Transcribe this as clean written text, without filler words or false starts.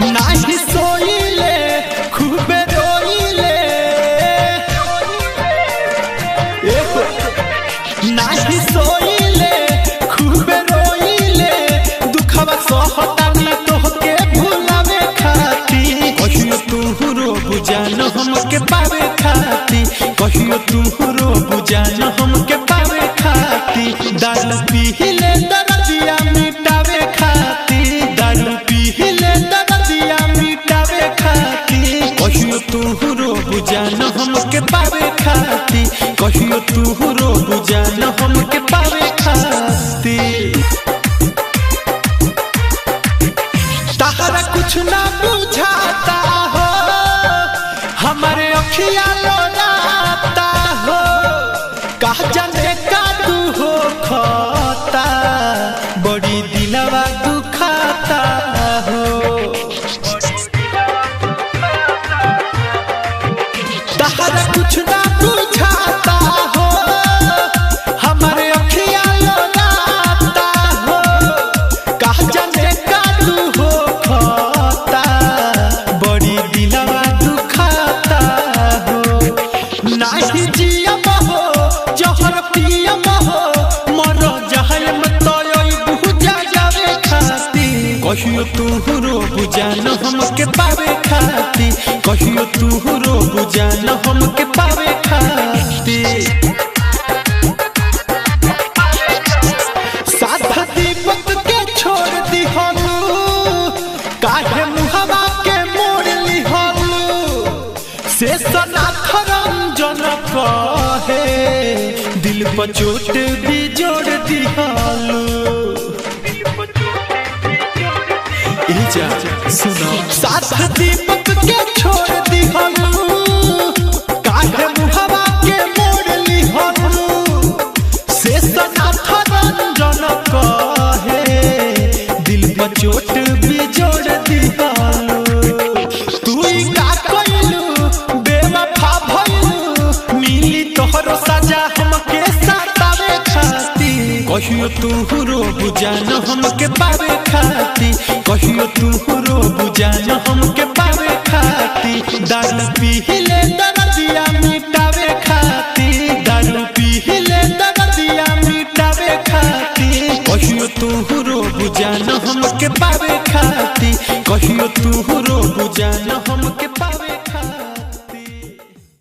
नाही सोइले खूबे रोइले नाही सोइले खूबे रोइले दुखवा सहतानी तोहके भुलावे खाती कहियो तू रो बुझान हमके पावे खाती कहियो तू रो बुझान हमके पावे खाती दारू पीले दर्दिया मिटावे खाती दारू पीले दर्दिया मिटावे खाती कहियो तू रो बुझान हमके पावे खाती कहियो तू रो बुझान हमके पावे खाती ताहरा कुछ ना बुझाता हो हमारे अखियाँ लोराता हो कहा जाने का तू हो खाता बड़ी दिलवा दुखाता हो ताहरा कुछ ना बुझाता हो हमारे अखियाँ लोराता हो कहा जाने का तू हो खाता बड़ी दिलवा दुखाता हो नाही जियम हो जहर पियम हो मर जहम तोय बुझा जावे खाती कहियो तू रो बुझान हमके पावे खाती कहियो तू रो बुझान हमके पावे खाती साथ दीपक के छोड़ दी हलू काहे मुहवा के मोड़ ली हलू से सनाथ रंजन कहे दिल पर चोट भी जोड़ दी हलू सुनो साथ दीपक के छोड़ दी हलू काहे मुहवा के मोड़ ली हलू से सनाथ रंजन कहे दिल पर चोट भी जोड़ दी हलू तू का कइलू बेवफा भइलू मिली तोहरो सजा हमके सतावे खाती कहियो तू रो बुझान हमके पावे खाती कहियो तू रो बुझान हमके पावे खाती दारू पीले